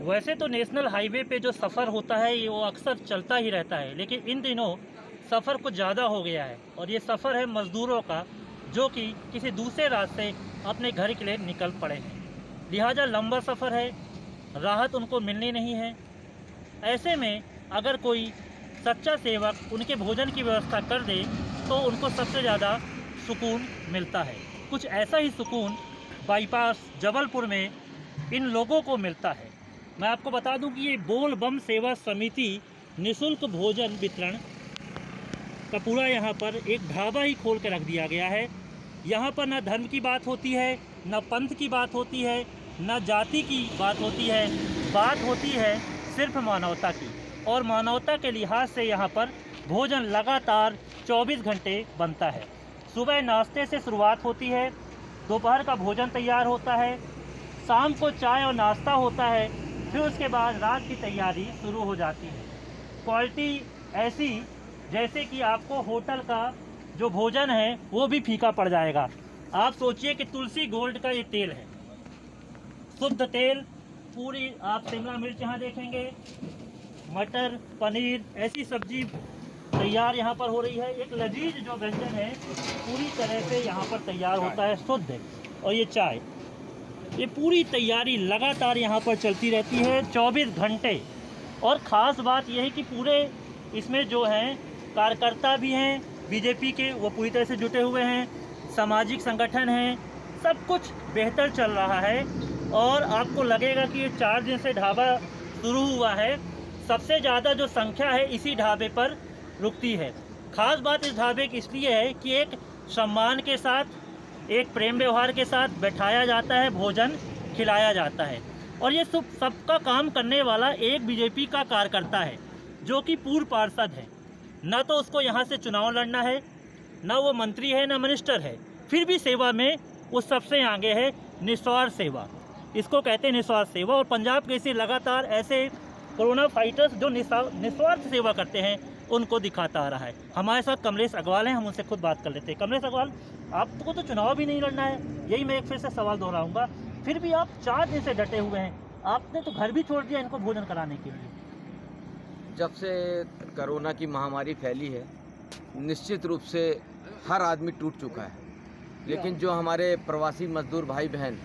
वैसे तो national highway पे जो सफ़र होता है ये वो अक्सर चलता ही रहता है, लेकिन इन दिनों सफ़र कुछ ज़्यादा हो गया है और ये सफ़र है मज़दूरों का, जो कि किसी दूसरे रास्ते अपने घर के लिए निकल पड़े हैं। लिहाजा लंबा सफ़र है, राहत उनको मिलनी नहीं है। ऐसे में अगर कोई सच्चा सेवक उनके भोजन की व्यवस्था कर दे तो उनको सबसे ज़्यादा सुकून मिलता है। कुछ ऐसा ही सुकून बाईपास जबलपुर में इन लोगों को मिलता है। मैं आपको बता दूं कि ये बोल बम सेवा समिति निःशुल्क भोजन वितरण का पूरा यहाँ पर एक ढाबा ही खोल के रख दिया गया है। यहाँ पर ना धर्म की बात होती है, ना पंथ की बात होती है, ना जाति की बात होती है सिर्फ मानवता की। और मानवता के लिहाज से यहाँ पर भोजन लगातार 24 घंटे बनता है। सुबह नाश्ते से शुरुआत होती है, दोपहर का भोजन तैयार होता है, शाम को चाय और नाश्ता होता है, फिर उसके बाद रात की तैयारी शुरू हो जाती है। क्वालिटी ऐसी जैसे कि आपको होटल का जो भोजन है वो भी फीका पड़ जाएगा। आप सोचिए कि तुलसी गोल्ड का ये तेल है, शुद्ध तेल। पूरी आप शिमला मिर्च यहाँ देखेंगे, मटर, पनीर, ऐसी सब्जी तैयार यहाँ पर हो रही है। एक लजीज जो व्यंजन है पूरी तरह से यहाँ पर तैयार होता है, शुद्ध। और ये चाय, ये पूरी तैयारी लगातार यहाँ पर चलती रहती है 24 घंटे। और ख़ास बात यह है कि पूरे इसमें जो हैं कार्यकर्ता भी हैं बीजेपी के, वो पूरी तरह से जुटे हुए हैं, सामाजिक संगठन हैं, सब कुछ बेहतर चल रहा है। और आपको लगेगा कि ये 4 दिन से ढाबा शुरू हुआ है, सबसे ज़्यादा जो संख्या है इसी ढाबे पर रुकती है। ख़ास बात इस ढाबे की इसलिए है कि एक सम्मान के साथ, एक प्रेम व्यवहार के साथ बैठाया जाता है, भोजन खिलाया जाता है। और ये सबका काम करने वाला एक बीजेपी का कार्यकर्ता है जो कि पूर्व पार्षद है। ना तो उसको यहाँ से चुनाव लड़ना है, ना वो मंत्री है, ना मिनिस्टर है, फिर भी सेवा में वो सबसे आगे है। निस्वार्थ सेवा, इसको कहते हैं निस्वार्थ सेवा। और पंजाब केसरी लगातार ऐसे कोरोना फाइटर्स जो निस्वार्थ सेवा करते हैं उनको दिखाता आ रहा है। हमारे साथ कमलेश अग्रवाल हैं, हम उनसे खुद बात कर लेते हैं। कमलेश अग्रवाल, आपको तो चुनाव भी नहीं लड़ना है, यही मैं एक फिर से सवाल दोहराऊंगा, फिर भी आप 4 दिन से डटे हुए हैं। आपने तो घर भी छोड़ दिया इनको भोजन कराने के लिए। जब से कोरोना की महामारी फैली है, निश्चित रूप से हर आदमी टूट चुका है। लेकिन जो हमारे प्रवासी मजदूर भाई बहन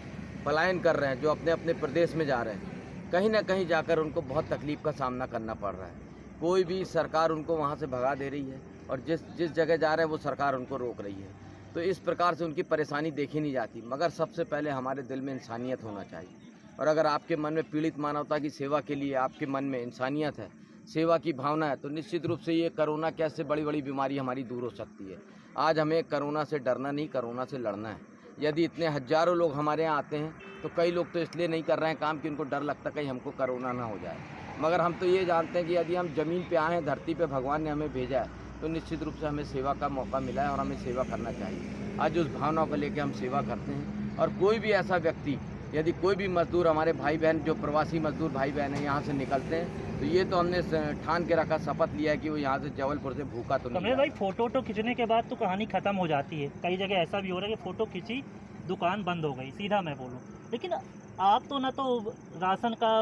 पलायन कर रहे हैं, जो अपने अपने प्रदेश में जा रहे हैं, कहीं ना कहीं जाकर उनको बहुत तकलीफ़ का सामना करना पड़ रहा है। कोई भी सरकार उनको वहाँ से भगा दे रही है और जिस जगह जा रहे हैं वो सरकार उनको रोक रही है। तो इस प्रकार से उनकी परेशानी देखी नहीं जाती। मगर सबसे पहले हमारे दिल में इंसानियत होना चाहिए। और अगर आपके मन में पीड़ित मानवता की सेवा के लिए आपके मन में इंसानियत है, सेवा की भावना है, तो निश्चित रूप से ये कोरोना कैसे बड़ी बड़ी बीमारी हमारी दूर हो सकती है। आज हमें कोरोना से डरना नहीं, कोरोना से लड़ना है। यदि इतने हज़ारों लोग हमारे यहाँ आते हैं तो कई लोग तो इसलिए नहीं कर रहे हैं काम कि उनको डर लगता कहीं हमको कोरोना ना हो जाए। मगर हम तो ये जानते हैं कि यदि हम ज़मीन पे आए हैं, धरती पे भगवान ने हमें भेजा है, तो निश्चित रूप से हमें सेवा का मौका मिला है और हमें सेवा करना चाहिए। आज उस भावना को लेकर हम सेवा करते हैं। और कोई भी ऐसा व्यक्ति, यदि कोई भी मजदूर, हमारे भाई बहन जो प्रवासी मजदूर भाई बहन हैं यहाँ से निकलते हैं, तो ये तो हमने ठान के रखा, शपथ लिया है कि वो यहाँ से जबलपुर से भूखा तो नहीं। भाई, फोटो खींचने के बाद तो कहानी ख़त्म हो जाती है। कई जगह ऐसा भी हो रहा है कि फ़ोटो खींची, दुकान बंद हो गई, सीधा मैं बोलूँ। लेकिन आप तो ना तो राशन का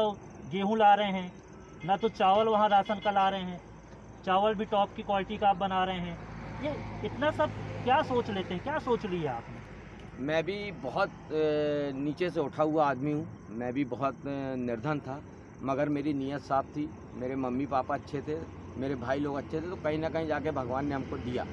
गेहूँ ला रहे हैं, ना तो चावल वहाँ राशन का ला रहे हैं, चावल भी टॉप की क्वालिटी का आप बना रहे हैं। ये इतना सब क्या सोच लेते हैं, क्या सोच लिया आपने? मैं भी बहुत नीचे से उठा हुआ आदमी हूँ, मैं भी बहुत निर्धन था, मगर मेरी नीयत साफ थी। मेरे मम्मी पापा अच्छे थे, मेरे भाई लोग अच्छे थे, तो कहीं ना कहीं जाके भगवान ने हमको दिया।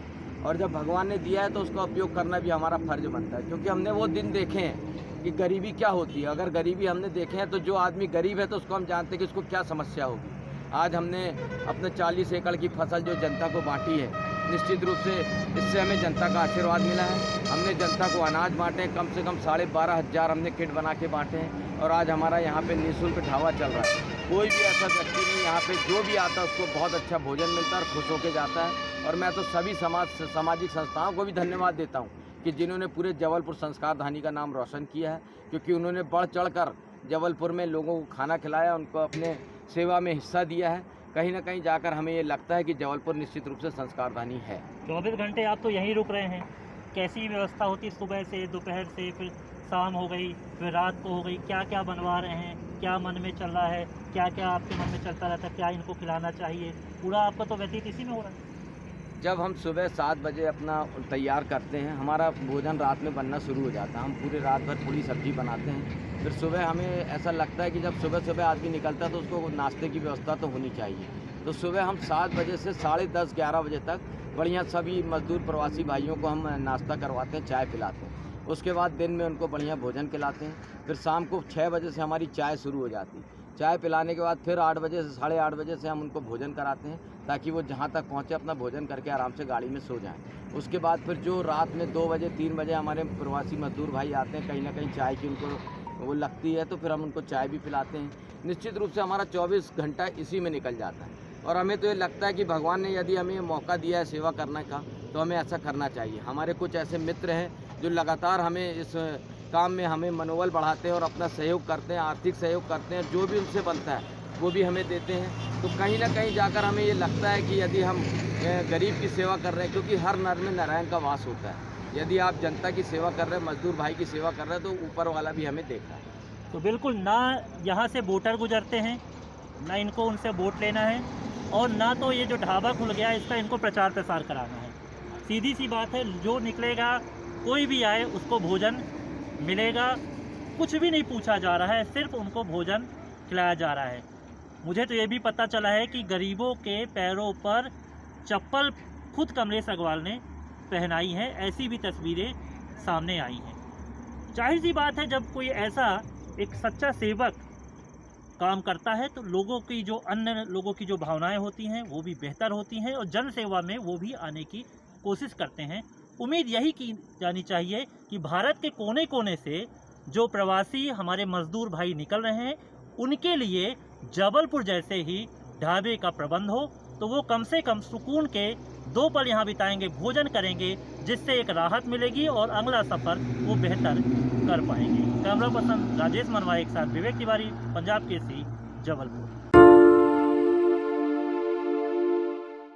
और जब भगवान ने दिया है तो उसका उपयोग करना भी हमारा फ़र्ज बनता है, क्योंकि हमने वो दिन देखे हैं कि गरीबी क्या होती है। अगर गरीबी हमने देखे हैं तो जो आदमी गरीब है तो उसको हम जानते हैं कि उसको क्या समस्या होगी। आज हमने अपने 40 एकड़ की फसल जो जनता को बांटी है, निश्चित रूप से इससे हमें जनता का आशीर्वाद मिला है। हमने जनता को अनाज बांटे हैं, कम से कम 12,500 हमने किट बना के बांटे हैं। और आज हमारा यहाँ पे निःशुल्क ढाबा चल रहा है। कोई भी ऐसा व्यक्ति नहीं यहाँ पे, जो भी आता है उसको बहुत अच्छा भोजन मिलता है और खुश होकर जाता है। और मैं तो सभी सामाजिक संस्थाओं को भी धन्यवाद देता हूँ कि जिन्होंने पूरे जबलपुर संस्कार धानी का नाम रोशन किया है, क्योंकि उन्होंने बढ़ चढ़ कर जबलपुर में लोगों को खाना खिलाया, उनको अपने सेवा में हिस्सा दिया है। कहीं ना कहीं जाकर हमें ये लगता है कि जबलपुर निश्चित रूप से संस्कार धानी है। 24 घंटे आप तो यहीं रुक रहे हैं, कैसी व्यवस्था होती, सुबह से, दोपहर से, फिर शाम हो गई, फिर रात को हो गई, क्या क्या बनवा रहे हैं, क्या मन में चल रहा है, क्या क्या आपके मन में चलता रहता है, क्या इनको खिलाना चाहिए, पूरा आपका तो व्यतीत इसी में हो रहा है। जब हम सुबह 7 बजे अपना तैयार करते हैं, हमारा भोजन रात में बनना शुरू हो जाता है। हम पूरे रात भर पूरी सब्जी बनाते हैं। फिर सुबह हमें ऐसा लगता है कि जब सुबह सुबह आदमी निकलता है तो उसको नाश्ते की व्यवस्था तो होनी चाहिए। तो सुबह हम 7 बजे से 10:30 11 बजे तक बढ़िया सभी मजदूर प्रवासी भाइयों को हम नाश्ता करवाते हैं, चाय पिलाते हैं। उसके बाद दिन में उनको बढ़िया भोजन खिलाते हैं। फिर शाम को 6 बजे से हमारी चाय शुरू हो जाती है। चाय पिलाने के बाद फिर 8 बजे से 8:30 बजे से हम उनको भोजन कराते हैं, ताकि वो जहाँ तक पहुँचे अपना भोजन करके आराम से गाड़ी में सो जाएं। उसके बाद फिर जो रात में 2 बजे 3 बजे हमारे प्रवासी मजदूर भाई आते हैं, कहीं ना कहीं चाय की उनको वो लगती है, तो फिर हम उनको चाय भी पिलाते हैं। निश्चित रूप से हमारा 24 घंटा इसी में निकल जाता है। और हमें तो ये लगता है कि भगवान ने यदि हमें मौका दिया है सेवा करने का, तो हमें ऐसा करना चाहिए। हमारे कुछ ऐसे मित्र हैं जो लगातार हमें इस काम में हमें मनोबल बढ़ाते हैं और अपना सहयोग करते हैं, आर्थिक सहयोग करते हैं, जो भी उनसे बनता है वो भी हमें देते हैं। तो कहीं ना कहीं जाकर हमें ये लगता है कि यदि हम गरीब की सेवा कर रहे हैं, क्योंकि हर नर में नारायण का वास होता है। यदि आप जनता की सेवा कर रहे हैं, मजदूर भाई की सेवा कर रहे हैं, तो ऊपर वाला भी हमें देख रहा है। तो बिल्कुल ना यहाँ से वोटर गुजरते हैं, ना इनको उनसे वोट लेना है, और ना तो ये जो ढाबा खुल गया है इसका इनको प्रचार प्रसार कराना है। सीधी सी बात है, जो निकलेगा कोई भी आए उसको भोजन मिलेगा, कुछ भी नहीं पूछा जा रहा है, सिर्फ उनको भोजन खिलाया जा रहा है। मुझे तो ये भी पता चला है कि गरीबों के पैरों पर चप्पल खुद कमलेश अग्रवाल ने पहनाई है, ऐसी भी तस्वीरें सामने आई हैं। जाहिर सी बात है, जब कोई ऐसा एक सच्चा सेवक काम करता है तो लोगों की जो अन्य लोगों की जो भावनाएं होती हैं वो भी बेहतर होती हैं, और जन सेवा में वो भी आने की कोशिश करते हैं। उम्मीद यही की जानी चाहिए कि भारत के कोने कोने से जो प्रवासी हमारे मजदूर भाई निकल रहे हैं, उनके लिए जबलपुर जैसे ही ढाबे का प्रबंध हो, तो वो कम से कम सुकून के 2 पल यहाँ बिताएंगे, भोजन करेंगे, जिससे एक राहत मिलेगी और अगला सफ़र वो बेहतर कर पाएंगे। कैमरा पर्सन राजेश मनवा के साथ विवेक तिवारी, पंजाब केसरी, जबलपुर।